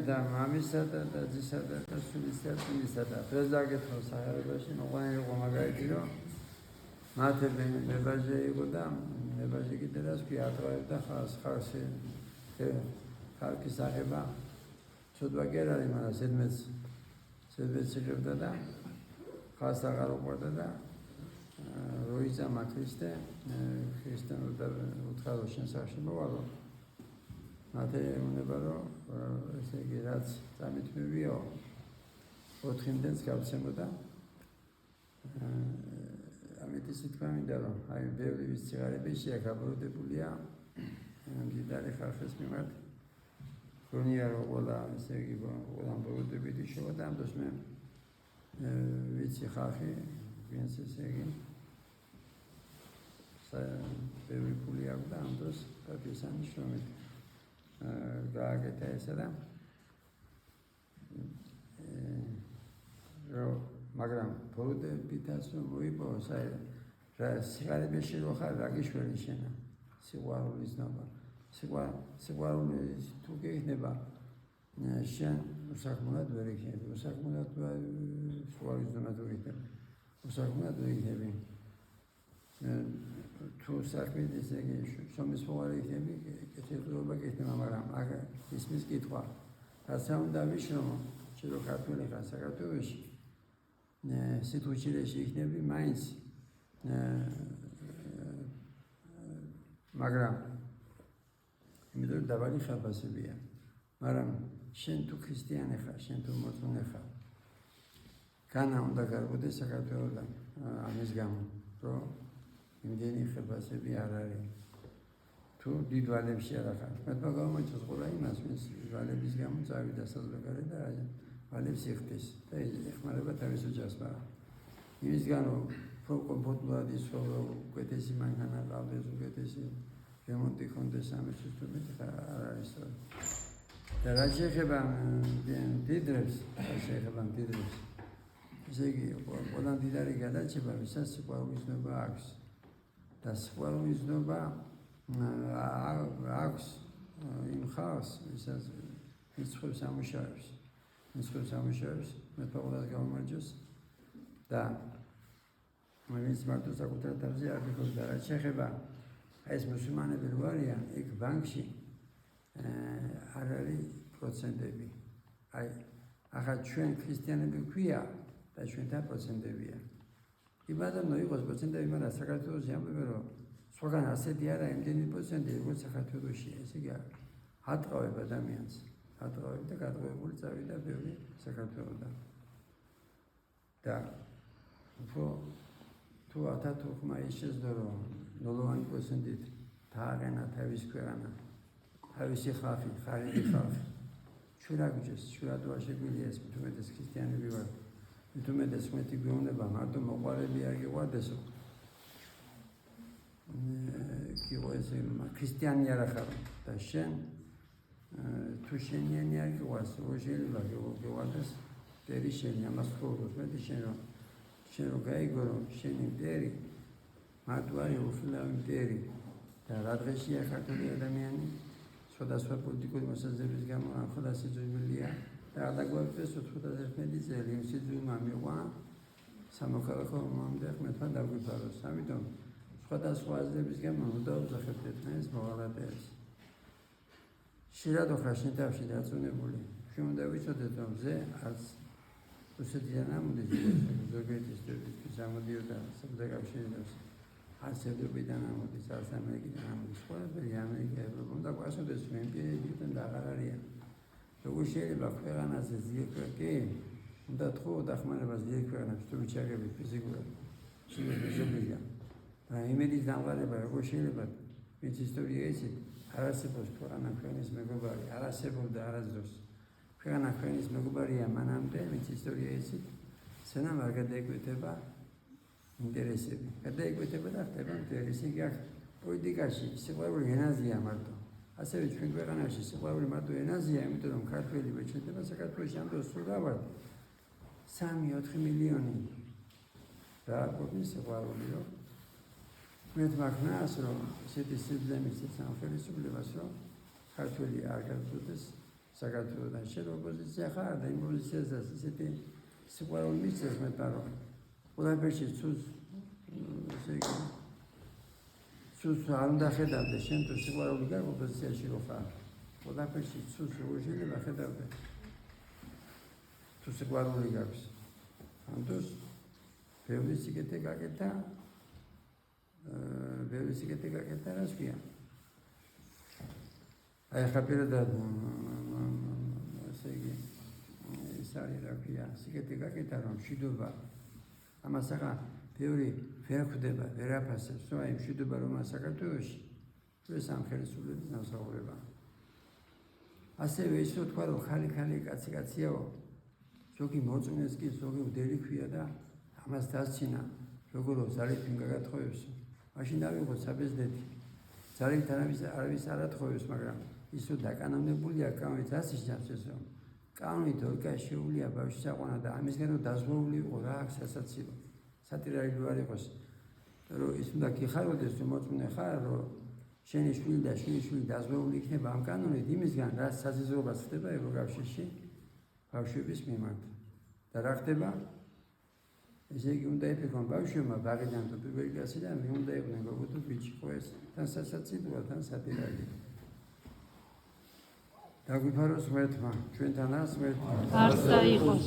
და მამისა და ძისა და სულისა და წინისა და პრეზიდენტო საერთაშორისო მოყვანილი იყო მაგალითი რომ მათები მებაჟე იყო და მებაჟე კიდევაც კი ატყავდა ხალხი ხალხის აღება ცოტა კი არ არის მაგრამ ზედმეტ იღებდა და ხალხს აღარ უყვარდა და როიძამა ქრისტიანულ და უცხო შენსახში მოვალო მათე უნდა რომ ესე იგი რაც წამითმევიო 4-მდენს გავცემოდა ამით ისე თქვა მინდა რომ აი ბევრი ვის ციგარებიშია გაბროდებულია მდიდარი ხალხის მიმართ ქონია რომ ყველა ესე იგი ყველა პროდუქტები შევა და ამ დროს მე ვიცი ხალხი ვინც ესე იგი ბევრი ფული აქვს და ამ დროს პატივისცემის შრომით გააკეთა ესა და მაგრამ ბოლოდებითაც რომ მოიპოვო რა სიგარებაში რო ხარ რა გიშველი შენა სიყვარულის ნობა სიყვარული თუ გექნება შენ უსაქმოდ ვერ იქნები უსაქმოდ სიყვარულის ნობა თუ იქნები უსაქმოდ ვერ იქნები თუ საქმე ესე იგი შრომის მოვალე იქნები კეთილდღეობა გექნება მაგრამ ისმის კითხვა რაცა უნდა ვიშრომო შერო ქართველი ხარ საქართველოში სიტუაციებში იქნები მაინც მაგრამ იმიტომ დაბალი ხარბასებია მაგრამ შენ თუ ქრისტიანი ხარ შენ თუ მორწმუნე ხარ განა უნდა გარბოდეს საქართველოდან ამის გამო რომ იმდენი ხარბასები არ არის თუ დიდ ვალებში არ ხარ მე მოგამოიწოს ყველა იმას ვინც ვალების გამო წავიდა საზღვარგარეთ და ვალებს იხდის და ეხმარება თავის ოჯახს მაგრამ იმის გამო კომფორტულად ის რომ უკეთესი მანქანა ყავდეს უკეთესი რემონტი ხონდეს ამისთვის თუ მეტი არ არის და რა შეეხება დიდრებს ესე იგი ყველა დიდარი გადაჭება ვისაც სიყვარულის ნობა აქვს და სიყვარულის ნობა აქვს იმ ხალხს ვისაც იცხოვს ამუშავებს მე ყოველდღე გამარჯოს და ვინც მარტო საკუთარ თავზე არ გიხობს და რა შეეხება ეს მუსულმანები რო არიან იქ ბანკში არ არის პროცენტები აი ახლა ჩვენ ქრისტიანები გვქვია და ჩვენთან პროცენტებია იბადამო იყოს პროცენტები მაგრამ საქართველოში ამბობენ რომ სხვაგან ასეთი არა იმდენი პროცენტი როგორც საქართველოშია ესე იგი ატყავებ ადამიანს ატყავებ და გადაღებული წავიდა ბევრი საქართველოდან და თუ ათათურქმა ისეძდა რომ 0% დააყენა თავის ქვეყანა თავისი ხალხი ხარიჯი ხალხი ჩვენ რა გვიჭირს ჩვენ რატო შეგვიძლია ეს თუმეტეს ქრისტიანები ვარ თუმეტეს მეტი გვეუბნება მარტო მოყარები არ გიყვარდესო კიოესე ქრისტიანი არ ხარ და შენ თუ შენიანი არ გიყვარს რო შეიძლება გიყვარდეს დერი შენი ამას ხოროს მეტი შენ რო გაიგო რომ შენი დერი მარტო არის უხილავი დერი და რა დღეშია ქართული ადამიანი სხვადასხვა პოლიტიკური მოსაზრების გამო ახლა სიძულვილია და გადაგვაქვს 91 წელი იმ სიძულმა მივა სამოქალაქო ომამდე ხმეთმა დაგვიფაროს ამიტომ სხვადასხვა აზრების გამო უნდა უძახებდეთ ეს მოვალეებს შეიძლება ხარ შენ თავში დაწუნებული ჩვენ უნდა ვიცოდეთ რომ ზე არც რუსეთიდან ამოდის ზოგიერთი სტუდენტი ამოდიოდა საბჭოთა არც ევროპიდან ამოდის არც ამერიკიდან ამოდის ყველაფერი ამერიკა ევროპა უნდა გვასწორდეს ჩვენ იმპერიიდან და აღარ არიან როგორ შეიძლება ქვეყანაზე ზიეკვეკი უნდა თქო დახმარებას ზიეკ ქვეყანებს თუ ვიჩაგებით ფიზიკურად შეიძლება და იმედის დამყარება როგორ შეიძლება ვინც ისტორია იცით არ არსებობს ქვეყანა ქვეყნის მეგობარი არ არსებობდა არასდროს ქვეყანა ქვეყნის მეგობარია მანამდე ვინც ისტორია იცით სცენა არ გადაეკვეთება ინტერესები გადაეკვეთება და ხდება ინტერესი გახ პოლიტიკაში სიყვარული ენაზია მარტო ასევე ჩვენ ქვეყანაში სიყვარული მარტო ენაზია იმიტომ რომ ქართველი ვეჩნდება საქართველოში ამ დროს სულ გავარ 3-4 მილიონი და გვქონდეს სიყვარული რომ მე თმახნას რომ ისეთი სიბლემის სამხედროს რომ ქართველი არ გაგვდეს საქართველოდან შენ ოპოზიცია ხარ და იმ პოზიციაზეც ისეთი სიყვარული მისცეს მეტად რომ ყველაფერში ცუს ესე იგი ცუს არ უნდა ხედავდე შენ თუ სიყვარული გაქვს ოპოზიციაში რო ხარ ყველაფერში ცუს როგორ შეიძლება ხედავდე თუ სიყვარული გაქვს ამდენს ბევრი სიკეთე გაკეთა რას ქვია აი ხა პირადად ესე იგი ის არის რა ქვია სიკეთე გაკეთა რომ მშვიდობა ამას ახლა ბევრი ვერ ხვდება ვერ აფასებს რომ აი მშვიდობა რომა საქართველოში ეს ამ ხელისუფლების ნასაუბრება ასევე ის რო თქვა რომ ხალი კაციაო ზოგი მოწმეს კი ზოგი უდელი ქვია და ამას დასცინა როგორ ზარიფინ გაგათხოვებს მაშინ ავიღო საბერძნეთი ზარიფთან არავის არ ათხოვებს მაგრამ ის რო დაკანონებულია კანონით ასის ჯამს ეს რომ კანონით ორკა შეუულია ბავშვი საყვანა და ამისგან რომ დაზღვეული იყო რა აქვს სასაცილო სატირაიდო არ იყოს რომ ის უნდა გიხაროდეს რომ მოწმე ხარ რომ შენი შვილი და შვილიშვილი დაზღვეული იქნება ამ კანონით იმისგან რა საზიზრობა ხდება ევროკავშირში ბავშვების მიმართ და რა ხდება ესე იგი უნდა იფიქრონ ბავშვებმა ბაღიდან თუ პირველი კლასიდან მე უნდა იყვნენ გოგო თუ ბიჭი ხო ეს თან სასაცილოა თან სატირაიდო დაგვიფაროს ღმერთმა ჩვენთანაც ღმერთმა არ საიყოს